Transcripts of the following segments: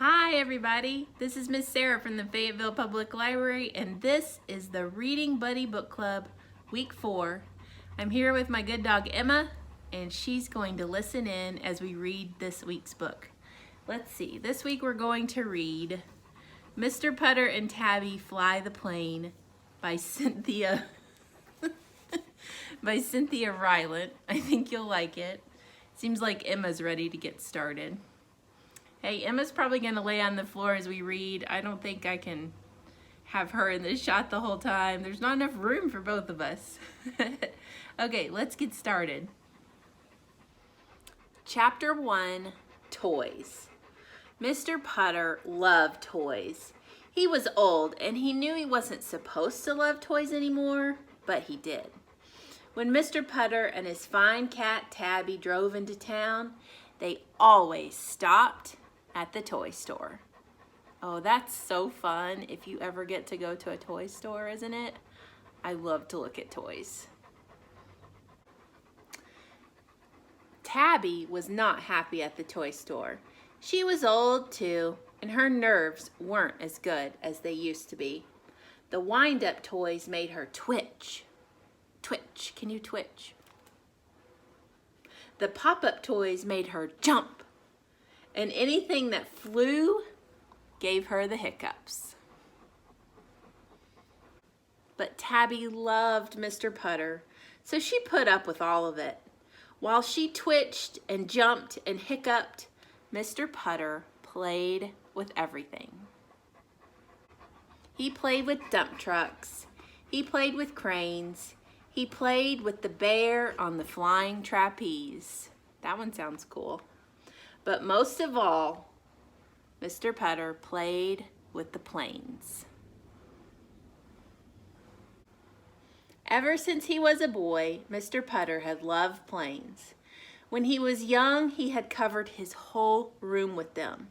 Hi everybody, this is Miss Sarah from the Fayetteville Public Library and this is the Reading Buddy Book Club Week 4. I'm here with my good dog Emma and she's going to listen in as we read this week's book. Let's see, this week we're going to read Mr. Putter and Tabby Fly the Plane by Cynthia Rylant. I think you'll like it. Seems like Emma's ready to get started. Hey, Emma's probably going to lay on the floor as we read. I don't think I can have her in this shot the whole time. There's not enough room for both of us. Okay, let's get started. Chapter 1, Toys. Mr. Putter loved toys. He was old and he knew he wasn't supposed to love toys anymore, but he did. When Mr. Putter and his fine cat Tabby drove into town, they always stopped at the toy store. Oh, that's so fun if you ever get to go to a toy store, isn't it? I love to look at toys. Tabby was not happy at the toy store. She was old too, and her nerves weren't as good as they used to be. The wind-up toys made her twitch. Twitch, can you twitch? The pop-up toys made her jump. And anything that flew gave her the hiccups. But Tabby loved Mr. Putter, so she put up with all of it. While she twitched and jumped and hiccuped, Mr. Putter played with everything. He played with dump trucks. He played with cranes. He played with the bear on the flying trapeze. That one sounds cool. But most of all, Mr. Putter played with the planes. Ever since he was a boy, Mr. Putter had loved planes. When he was young, he had covered his whole room with them.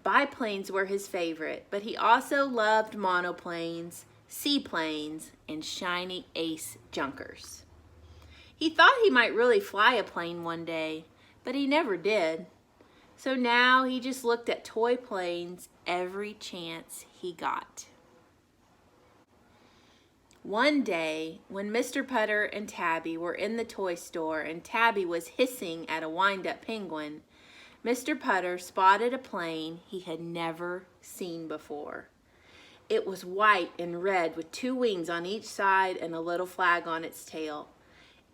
Biplanes were his favorite, but he also loved monoplanes, seaplanes, and shiny ace junkers. He thought he might really fly a plane one day, but he never did. So now he just looked at toy planes every chance he got. One day, when Mr. Putter and Tabby were in the toy store and Tabby was hissing at a wind-up penguin, Mr. Putter spotted a plane he had never seen before. It was white and red with 2 wings on each side and a little flag on its tail.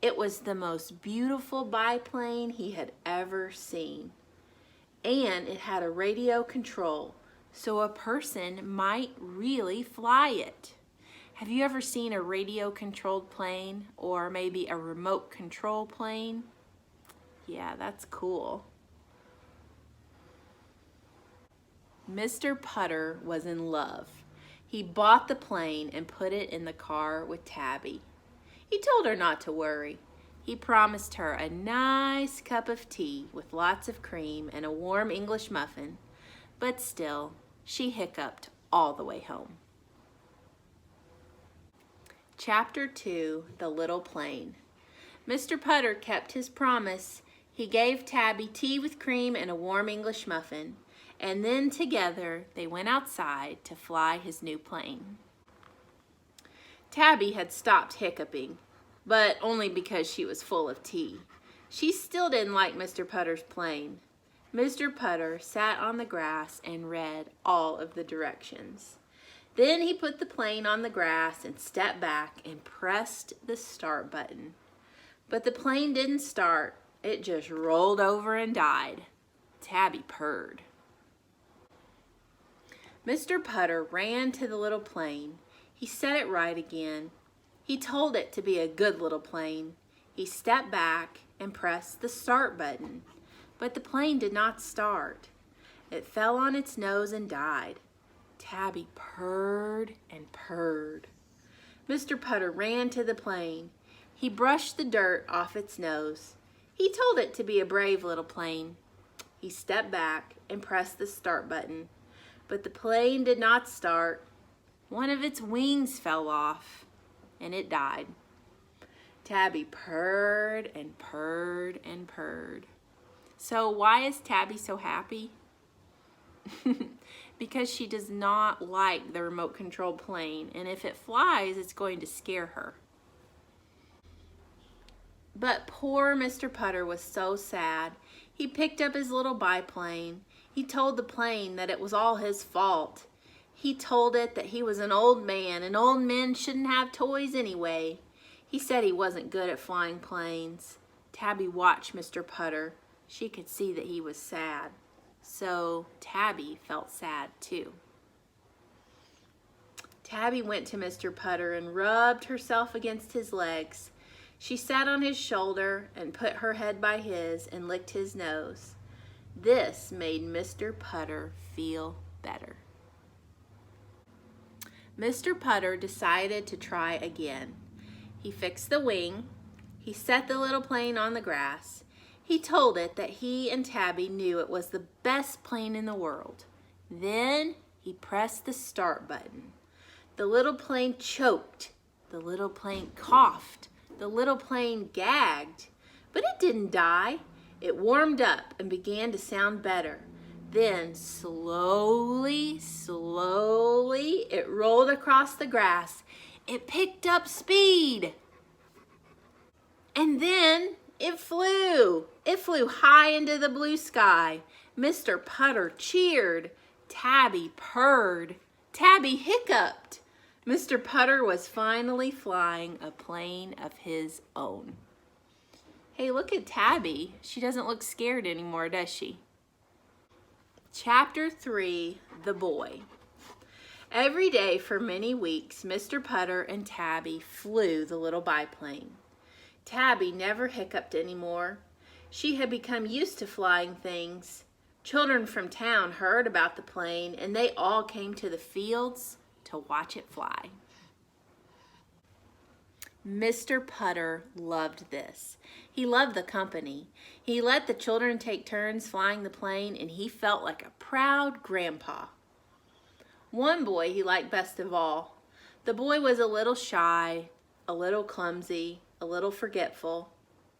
It was the most beautiful biplane he had ever seen. And it had a radio control, so a person might really fly it. Have you ever seen a radio-controlled plane or maybe a remote control plane? Yeah, that's cool. Mr. Putter was in love. He bought the plane and put it in the car with Tabby. He told her not to worry. He promised her a nice cup of tea with lots of cream and a warm English muffin, but still, she hiccuped all the way home. Chapter 2, The Little Plane. Mr. Putter kept his promise. He gave Tabby tea with cream and a warm English muffin, and then together they went outside to fly his new plane. Tabby had stopped hiccuping, but only because she was full of tea. She still didn't like Mr. Putter's plane. Mr. Putter sat on the grass and read all of the directions. Then he put the plane on the grass and stepped back and pressed the start button. But the plane didn't start. It just rolled over and died. Tabby purred. Mr. Putter ran to the little plane. He set it right again. He told it to be a good little plane. He stepped back and pressed the start button, but the plane did not start. It fell on its nose and died. Tabby purred and purred. Mr. Putter ran to the plane. He brushed the dirt off its nose. He told it to be a brave little plane. He stepped back and pressed the start button, but the plane did not start. One of its wings fell off, and it died. Tabby purred and purred and purred. So why is Tabby so happy? because she does not like the remote control plane, and if it flies, it's going to scare her. But poor Mr. Putter was so sad. He picked up his little biplane. He told the plane that it was all his fault. He told it that he was an old man and old men shouldn't have toys anyway. He said he wasn't good at flying planes. Tabby watched Mr. Putter. She could see that he was sad. So Tabby felt sad too. Tabby went to Mr. Putter and rubbed herself against his legs. She sat on his shoulder and put her head by his and licked his nose. This made Mr. Putter feel better. Mr. Putter decided to try again. He fixed the wing. He set the little plane on the grass. He told it that he and Tabby knew it was the best plane in the world. Then he pressed the start button. The little plane choked. The little plane coughed. The little plane gagged. But it didn't die. It warmed up and began to sound better. Then slowly, slowly, it rolled across the grass. It picked up speed. And then it flew. It flew high into the blue sky. Mr. Putter cheered. Tabby purred. Tabby hiccuped. Mr. Putter was finally flying a plane of his own. Hey, look at Tabby. She doesn't look scared anymore, does she? Chapter 3, The Boy. Every day for many weeks, Mr. Putter and Tabby flew the little biplane. Tabby never hiccuped anymore. She had become used to flying things. Children from town heard about the plane, and they all came to the fields to watch it fly. Mr. Putter loved this. He loved the company. He let the children take turns flying the plane, and he felt like a proud grandpa. One boy he liked best of all. The boy was a little shy, a little clumsy, a little forgetful,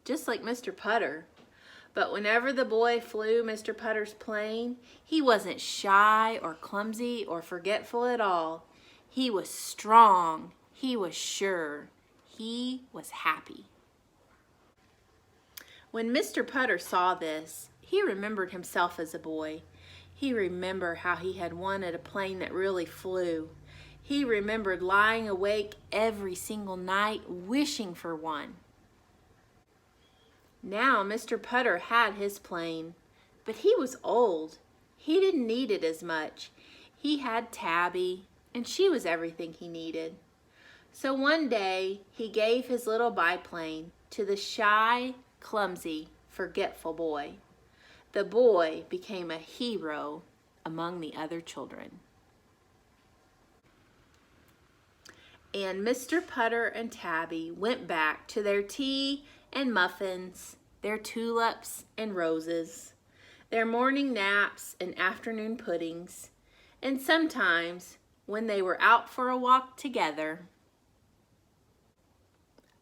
just like Mr. Putter. But whenever the boy flew Mr. Putter's plane, he wasn't shy or clumsy or forgetful at all. He was strong. He was sure. He was happy. When Mr. Putter saw this, he remembered himself as a boy. He remembered how he had wanted a plane that really flew. He remembered lying awake every single night wishing for one. Now Mr. Putter had his plane, but he was old. He didn't need it as much. He had Tabby, and she was everything he needed. So one day, he gave his little biplane to the shy, clumsy, forgetful boy. The boy became a hero among the other children. And Mr. Putter and Tabby went back to their tea and muffins, their tulips and roses, their morning naps and afternoon puddings, and sometimes, when they were out for a walk together,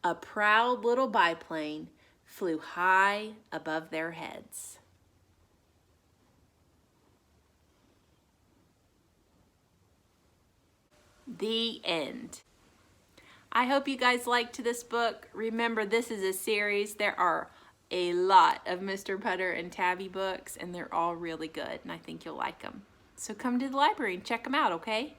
a proud little biplane flew high above their heads. The end. I hope you guys liked this book. Remember, this is a series. There are a lot of Mr. Putter and Tabby books, and they're all really good, and I think you'll like them. So come to the library and check them out, okay?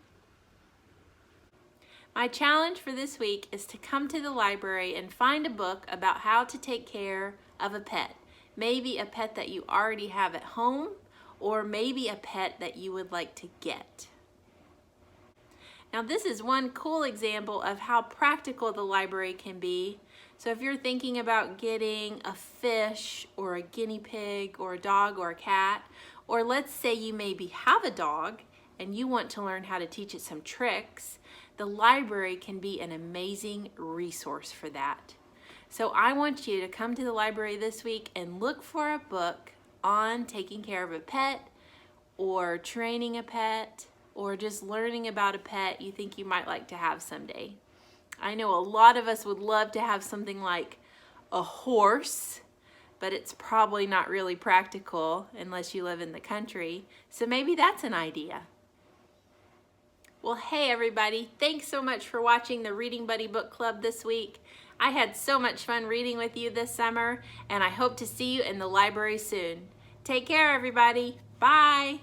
My challenge for this week is to come to the library and find a book about how to take care of a pet. Maybe a pet that you already have at home, or maybe a pet that you would like to get. Now this is one cool example of how practical the library can be. So if you're thinking about getting a fish or a guinea pig or a dog or a cat, or let's say you maybe have a dog and you want to learn how to teach it some tricks, the library can be an amazing resource for that. So I want you to come to the library this week and look for a book on taking care of a pet or training a pet or just learning about a pet you think you might like to have someday. I know a lot of us would love to have something like a horse, but it's probably not really practical unless you live in the country. So maybe that's an idea. Well, hey everybody, thanks so much for watching the Reading Buddy Book Club this week. I had so much fun reading with you this summer, and I hope to see you in the library soon. Take care, everybody. Bye.